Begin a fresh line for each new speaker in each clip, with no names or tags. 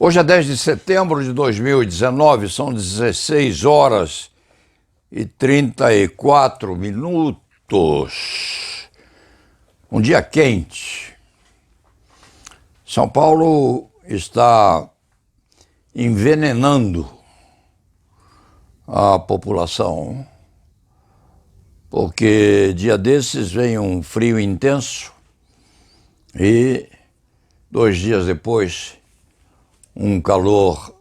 Hoje é 10 de setembro de 2019, são 16 horas e 34 minutos. Um dia quente. São Paulo está envenenando a população, porque dia desses vem um frio intenso e 2 dias depois um calor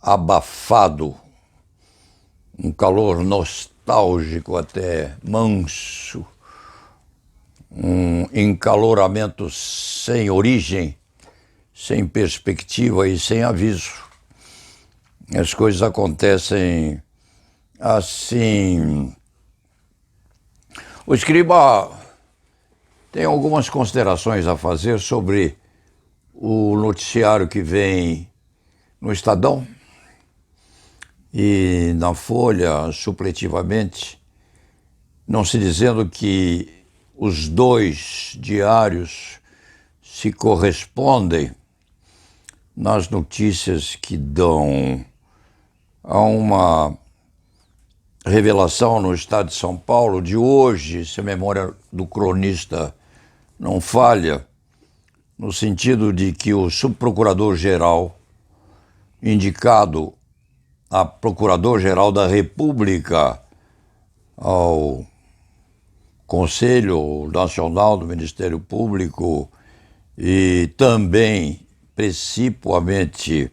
abafado, um calor nostálgico até, manso, um encaloramento sem origem, sem perspectiva e sem aviso. As coisas acontecem assim. O Escriba tem algumas considerações a fazer sobre o noticiário que vem no Estadão e na Folha, supletivamente, não se dizendo que os dois diários se correspondem nas notícias que dão a uma revelação no estado de São Paulo de hoje, se a memória do cronista não falha, no sentido de que o subprocurador-geral, indicado a Procurador-Geral da República ao Conselho Nacional do Ministério Público e também precipuamente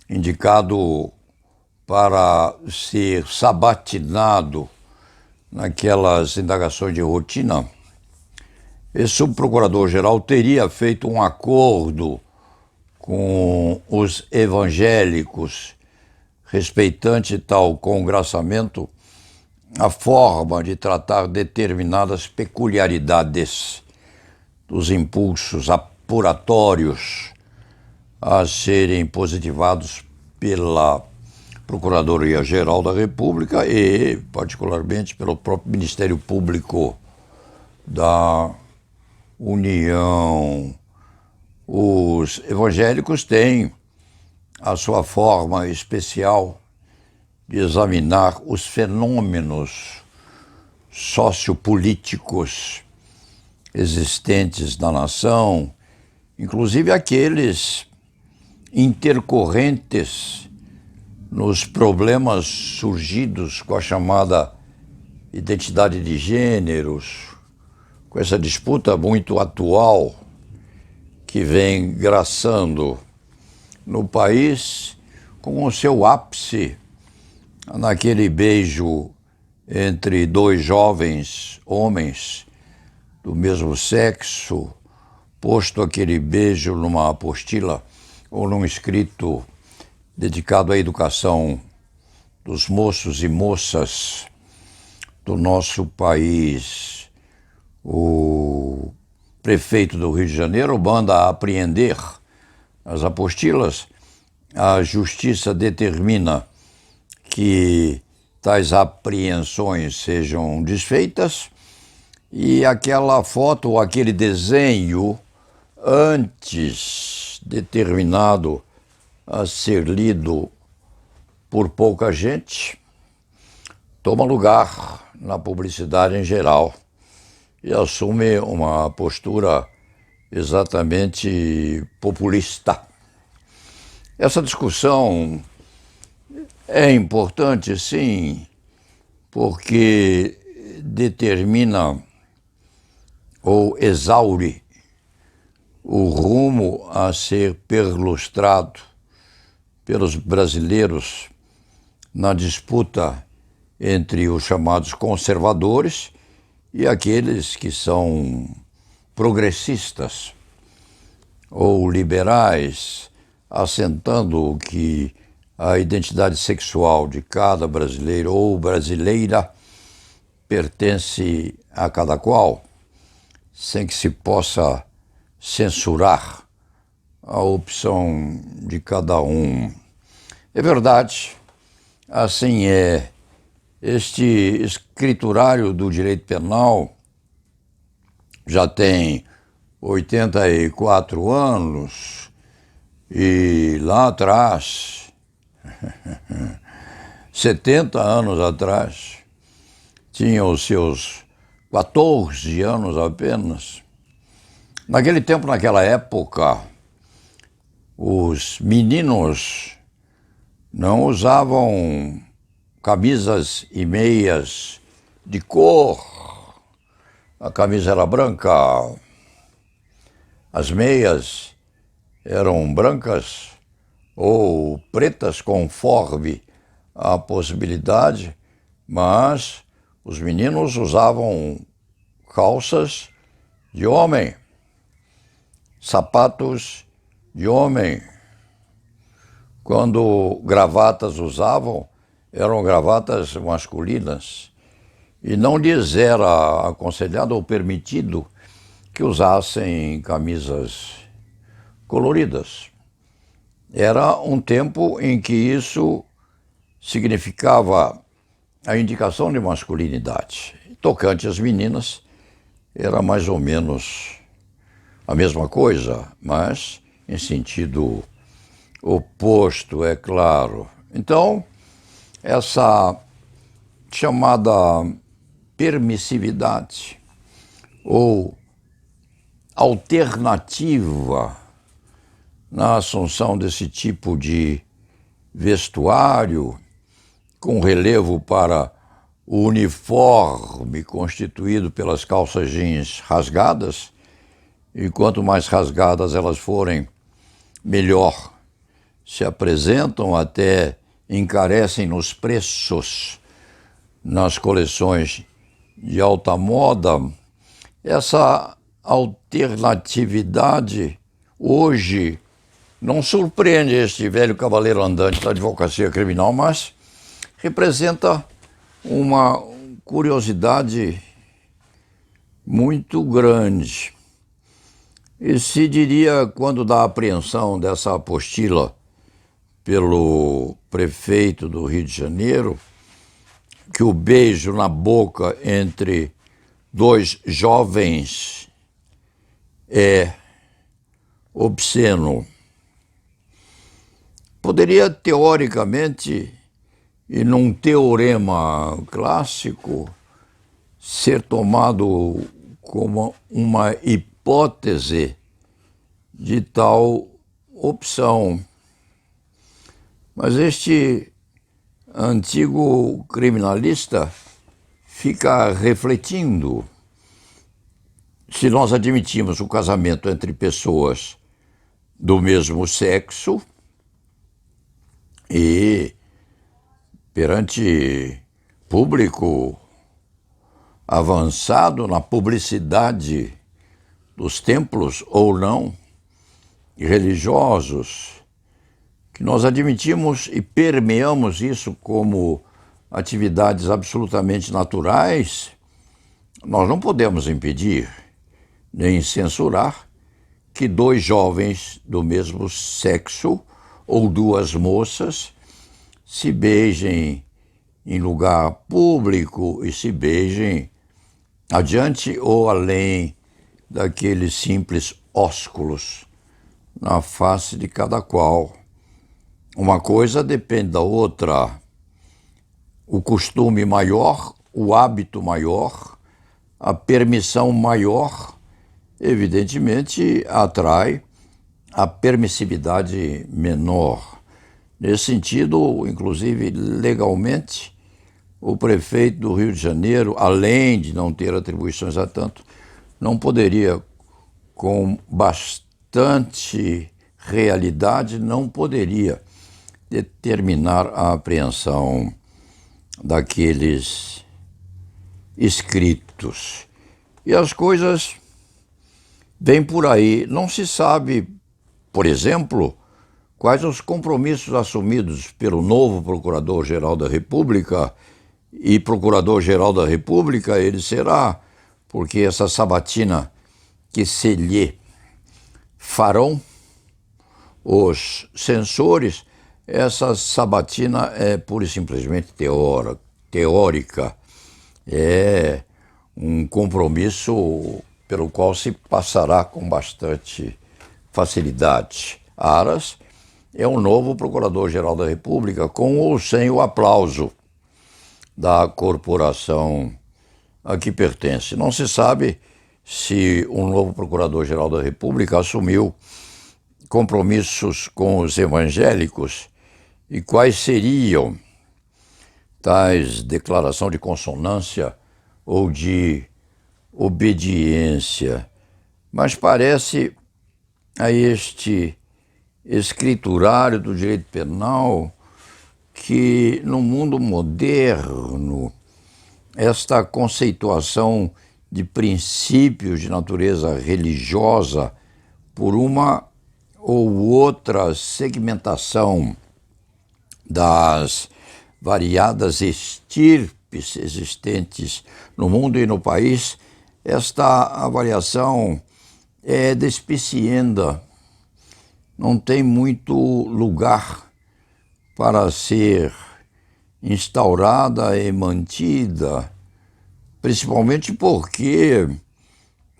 indicado para ser sabatinado naquelas indagações de rotina, esse subprocurador-geral teria feito um acordo com os evangélicos respeitante tal congraçamento a forma de tratar determinadas peculiaridades dos impulsos apuratórios a serem positivados pela Procuradoria-Geral da República e, particularmente, pelo próprio Ministério Público da União. Os evangélicos têm a sua forma especial de examinar os fenômenos sociopolíticos existentes na nação, inclusive aqueles intercorrentes nos problemas surgidos com a chamada identidade de gêneros, com essa disputa muito atual que vem graçando no país, com o seu ápice naquele beijo entre dois jovens homens do mesmo sexo, posto aquele beijo numa apostila ou num escrito dedicado à educação dos moços e moças do nosso país. O prefeito do Rio de Janeiro manda apreender as apostilas, a justiça determina que tais apreensões sejam desfeitas e aquela foto ou aquele desenho antes determinado a ser lido por pouca gente toma lugar na publicidade em geral e assume uma postura exatamente populista. Essa discussão é importante, sim, porque determina ou exaure o rumo a ser perlustrado pelos brasileiros na disputa entre os chamados conservadores e aqueles que são progressistas ou liberais, assentando que a identidade sexual de cada brasileiro ou brasileira pertence a cada qual, sem que se possa censurar a opção de cada um. É verdade, assim é. Este escriturário do direito penal já tem 84 anos E lá atrás, 70 anos atrás, tinha os seus 14 anos apenas. Naquele tempo, naquela época, os meninos não usavam camisas e meias de cor. A camisa era branca, as meias eram brancas ou pretas, conforme a possibilidade, mas os meninos usavam calças de homem, sapatos de homem. Quando gravatas usavam, eram gravatas masculinas. E não lhes era aconselhado ou permitido que usassem camisas coloridas. Era um tempo em que isso significava a indicação de masculinidade. Tocante às meninas, era mais ou menos a mesma coisa, mas em sentido oposto, é claro. Então, essa chamada permissividade ou alternativa na assunção desse tipo de vestuário, com relevo para o uniforme constituído pelas calças jeans rasgadas, e quanto mais rasgadas elas forem, melhor se apresentam, até encarecem nos preços nas coleções de alta moda. Essa alternatividade hoje não surpreende este velho cavaleiro andante da advocacia criminal, mas representa uma curiosidade muito grande. E se diria, quando da apreensão dessa apostila pelo prefeito do Rio de Janeiro, que o beijo na boca entre dois jovens é obsceno. Poderia, teoricamente, e num teorema clássico, ser tomado como uma hipótese de tal opção. Mas este antigo criminalista fica refletindo: se nós admitimos o casamento entre pessoas do mesmo sexo e perante público avançado na publicidade dos templos ou não, religiosos, que nós admitimos e permeamos isso como atividades absolutamente naturais, nós não podemos impedir nem censurar que dois jovens do mesmo sexo ou duas moças se beijem em lugar público e se beijem adiante ou além daqueles simples ósculos na face de cada qual. Uma coisa depende da outra. O costume maior, o hábito maior, a permissão maior, evidentemente atrai a permissividade menor. Nesse sentido, inclusive legalmente, o prefeito do Rio de Janeiro, além de não ter atribuições a tanto, não poderia, com bastante realidade, não poderia determinar a apreensão daqueles escritos. E as coisas vêm por aí. Não se sabe, por exemplo, quais os compromissos assumidos pelo novo Procurador-Geral da República, e Procurador-Geral da República ele será, porque essa sabatina que se lhe farão os censores, essa sabatina é pura e simplesmente teórica, é um compromisso pelo qual se passará com bastante facilidade. Aras é o novo Procurador-Geral da República, com ou sem o aplauso da corporação a que pertence. Não se sabe se o novo Procurador-Geral da República assumiu compromissos com os evangélicos e quais seriam tais declaração de consonância ou de obediência. Mas parece a este escriturário do direito penal que no mundo moderno esta conceituação de princípios de natureza religiosa por uma ou outra segmentação das variadas estirpes existentes no mundo e no país, esta avaliação é despicienda, não tem muito lugar para ser instaurada e mantida, principalmente porque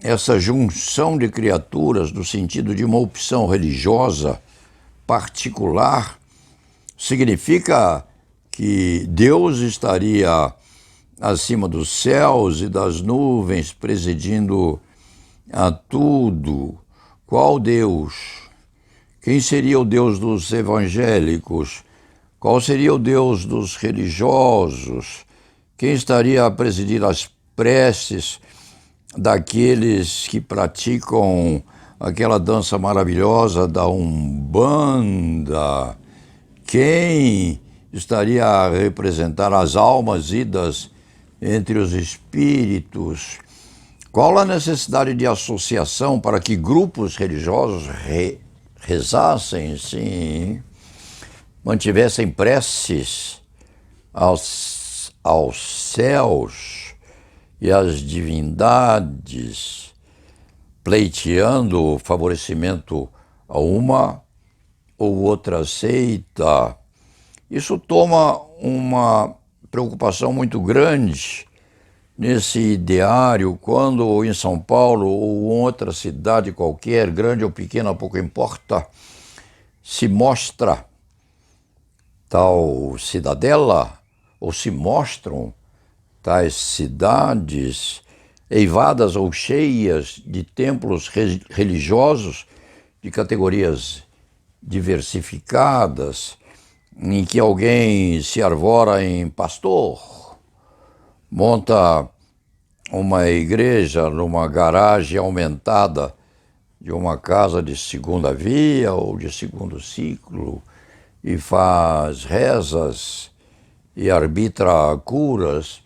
essa junção de criaturas no sentido de uma opção religiosa particular significa que Deus estaria acima dos céus e das nuvens, presidindo a tudo. Qual Deus? Quem seria o Deus dos evangélicos? Qual seria o Deus dos religiosos? Quem estaria a presidir as preces daqueles que praticam aquela dança maravilhosa da Umbanda? Quem estaria a representar as almas idas entre os espíritos? Qual a necessidade de associação para que grupos religiosos rezassem, sim, mantivessem preces aos céus e às divindades, pleiteando o favorecimento a uma ou outra seita? Isso toma uma preocupação muito grande nesse ideário quando em São Paulo ou em outra cidade qualquer, grande ou pequena, pouco importa, se mostra tal cidadela ou se mostram tais cidades eivadas ou cheias de templos religiosos de categorias diversificadas, em que alguém se arvora em pastor, monta uma igreja numa garagem aumentada de uma casa de segunda via ou de segundo ciclo e faz rezas e arbitra curas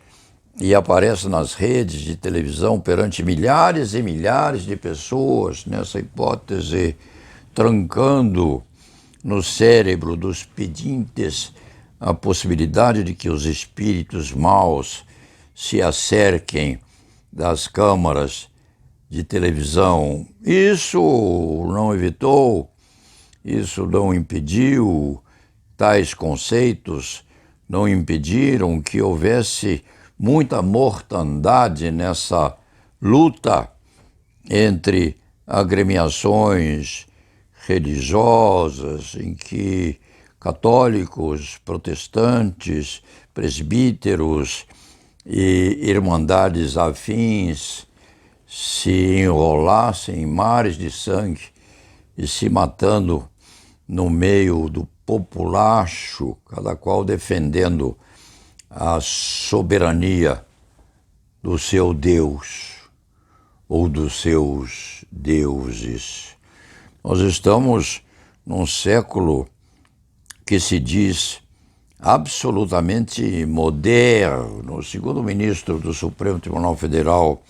e aparece nas redes de televisão perante milhares e milhares de pessoas, nessa hipótese, trancando no cérebro dos pedintes a possibilidade de que os espíritos maus se acerquem das câmaras de televisão. Isso não evitou, isso não impediu, tais conceitos não impediram que houvesse muita mortandade nessa luta entre agremiações religiosas, em que católicos, protestantes, presbíteros e irmandades afins se enrolassem em mares de sangue e se matando no meio do populacho, cada qual defendendo a soberania do seu Deus ou dos seus deuses. Nós estamos num século que se diz absolutamente moderno. Segundo o ministro do Supremo Tribunal Federal,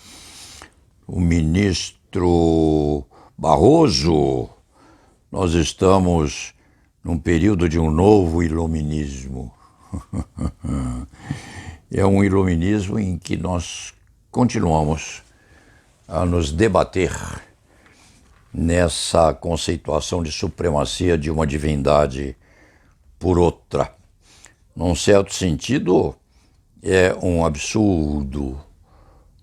o ministro Barroso, nós estamos num período de um novo iluminismo. É um iluminismo em que nós continuamos a nos debater nessa conceituação de supremacia de uma divindade por outra. Num certo sentido, é um absurdo.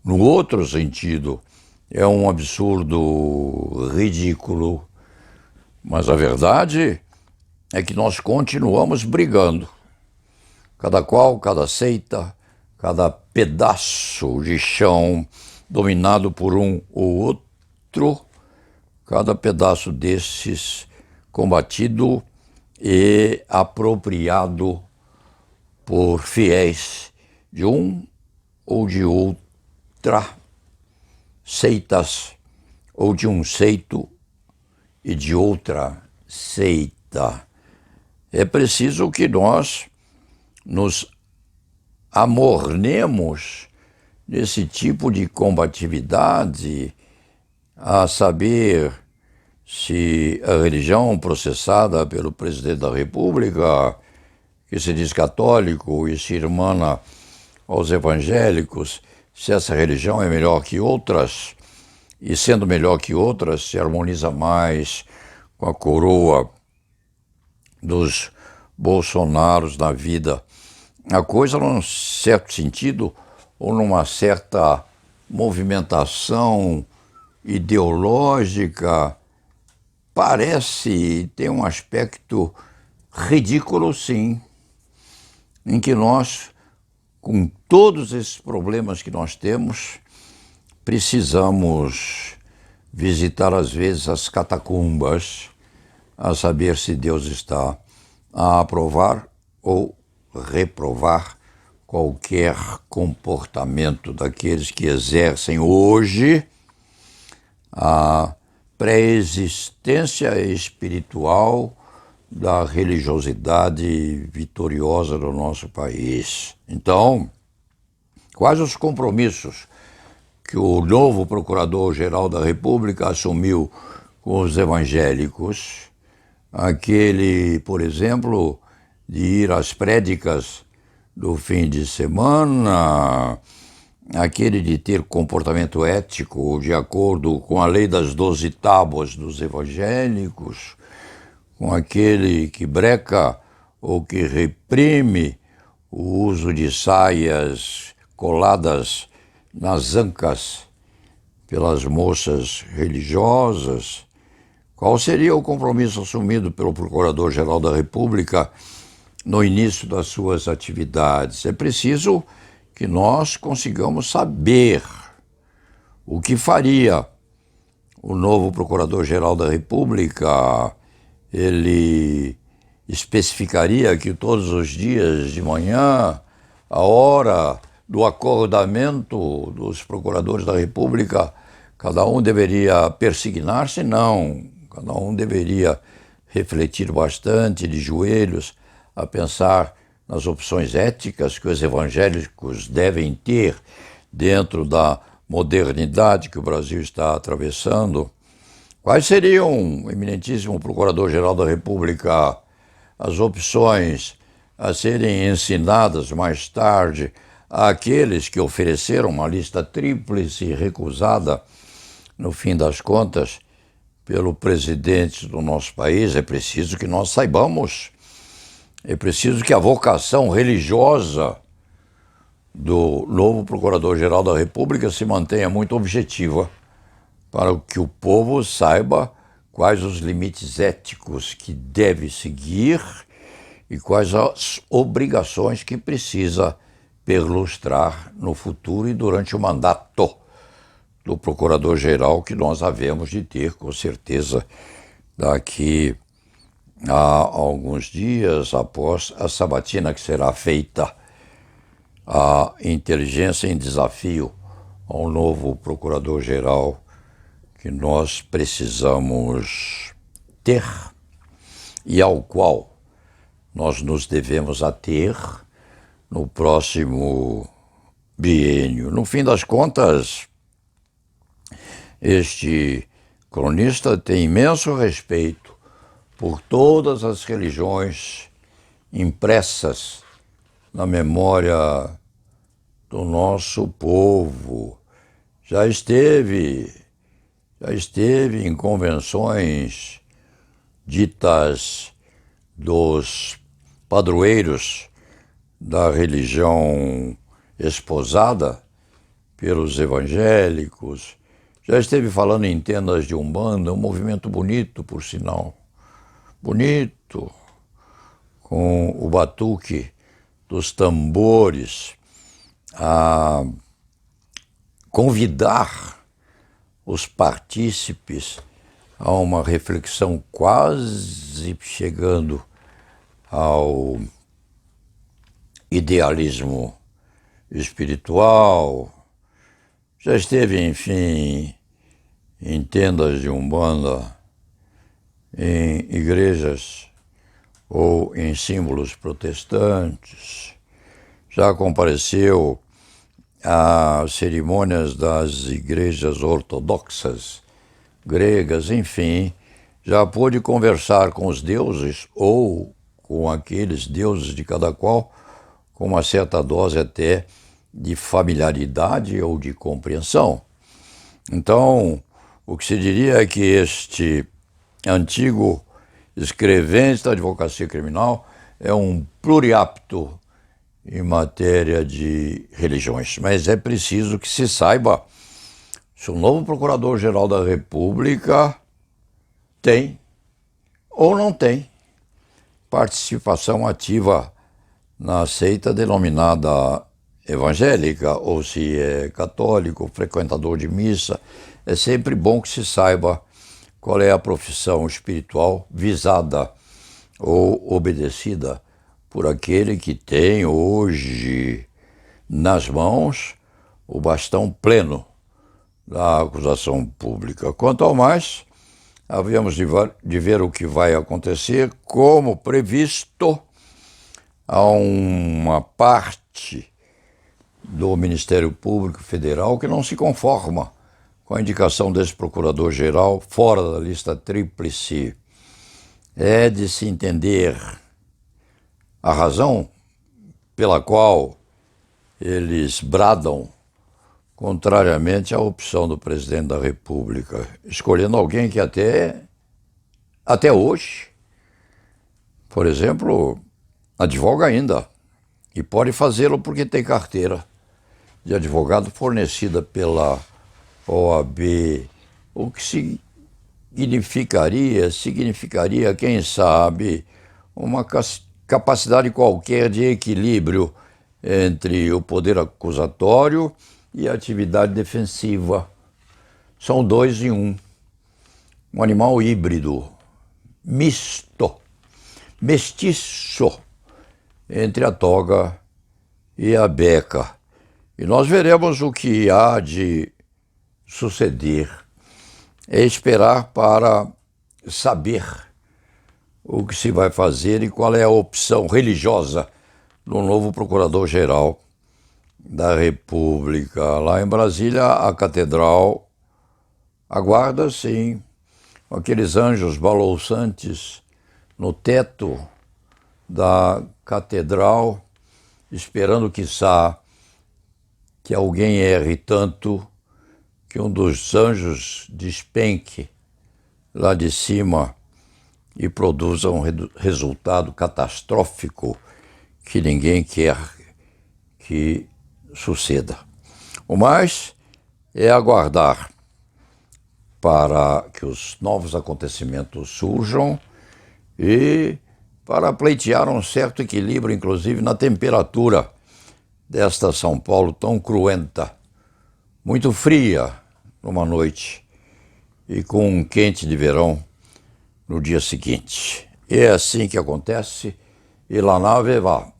No outro sentido, é um absurdo ridículo. Mas a verdade é que nós continuamos brigando. Cada qual, cada seita, cada pedaço de chão dominado por um ou outro, cada pedaço desses combatido e apropriado por fiéis de um ou de outra, seitas ou de um seito e de outra seita. É preciso que nós nos amornemos nesse tipo de combatividade, a saber se a religião processada pelo presidente da República, que se diz católico e se irmana aos evangélicos, se essa religião é melhor que outras, e sendo melhor que outras, se harmoniza mais com a coroa dos Bolsonaros na vida. A coisa, num certo sentido, ou numa certa movimentação ideológica, parece ter um aspecto ridículo, sim, em que nós, com todos esses problemas que nós temos, precisamos visitar às vezes as catacumbas, a saber se Deus está a aprovar ou reprovar qualquer comportamento daqueles que exercem hoje a pré-existência espiritual da religiosidade vitoriosa do nosso país. Então, quais os compromissos que o novo Procurador-Geral da República assumiu com os evangélicos? Aquele, por exemplo, de ir às prédicas do fim de semana, aquele de ter comportamento ético de acordo com a lei das 12 tábuas dos evangélicos, com aquele que breca ou que reprime o uso de saias coladas nas ancas pelas moças religiosas. Qual seria o compromisso assumido pelo Procurador-Geral da República no início das suas atividades? É preciso que nós consigamos saber o que faria o novo Procurador-Geral da República. Ele especificaria que todos os dias de manhã, a hora do acordamento dos procuradores da República, cada um deveria persignar-se? Não. Cada um deveria refletir bastante de joelhos, a pensar nas opções éticas que os evangélicos devem ter dentro da modernidade que o Brasil está atravessando. Quais seriam, eminentíssimo Procurador-Geral da República, as opções a serem ensinadas mais tarde àqueles que ofereceram uma lista tríplice e recusada, no fim das contas, pelo presidente do nosso país? É preciso que nós saibamos, é preciso que a vocação religiosa do novo Procurador-Geral da República se mantenha muito objetiva, para que o povo saiba quais os limites éticos que deve seguir e quais as obrigações que precisa perlustrar no futuro e durante o mandato do Procurador-Geral, que nós havemos de ter, com certeza, daqui a alguns dias após a sabatina que será feita. A inteligência em desafio ao novo Procurador-Geral que nós precisamos ter e ao qual nós nos devemos ater no próximo biênio. No fim das contas, este cronista tem imenso respeito por todas as religiões impressas na memória do nosso povo. Já esteve em convenções ditas dos padroeiros da religião esposada pelos evangélicos, já esteve falando em tendas de Umbanda, um movimento bonito, por sinal, bonito, com o batuque dos tambores, a convidar os partícipes a uma reflexão quase chegando ao idealismo espiritual. Já esteve, enfim, em tendas de umbanda, em igrejas ou em símbolos protestantes. Já compareceu a cerimônias das igrejas ortodoxas gregas, enfim, já pôde conversar com os deuses ou com aqueles deuses de cada qual, com uma certa dose até de familiaridade ou de compreensão. Então, o que se diria é que este antigo escrevente da advocacia criminal é um pluriapto em matéria de religiões, mas é preciso que se saiba se o novo Procurador-Geral da República tem ou não tem participação ativa na seita denominada evangélica, ou se é católico, frequentador de missa. É sempre bom que se saiba qual é a profissão espiritual visada ou obedecida por aquele que tem hoje nas mãos o bastão pleno da acusação pública. Quanto ao mais, havíamos de ver o que vai acontecer, como previsto, a uma parte do Ministério Público Federal que não se conforma com a indicação desse procurador-geral fora da lista tríplice. É de se entender a razão pela qual eles bradam contrariamente à opção do presidente da República, escolhendo alguém que até hoje, por exemplo, advoga ainda, e pode fazê-lo porque tem carteira de advogado fornecida pela OAB, o que significaria, quem sabe, uma capacidade qualquer de equilíbrio entre o poder acusatório e a atividade defensiva. São dois em um animal híbrido, misto, mestiço, entre a toga e a beca. E nós veremos o que há de suceder. É esperar para saber o que se vai fazer e qual é a opção religiosa do novo Procurador-Geral da República. Lá em Brasília, a catedral aguarda, sim, aqueles anjos balouçantes no teto da catedral, esperando, quiçá, que alguém erre tanto que um dos anjos despenque lá de cima e produza um resultado catastrófico que ninguém quer que suceda. O mais é aguardar para que os novos acontecimentos surjam e para pleitear um certo equilíbrio, inclusive na temperatura desta São Paulo tão cruenta, muito fria numa noite e com um quente de verão no dia seguinte. É assim que acontece, e la nave va.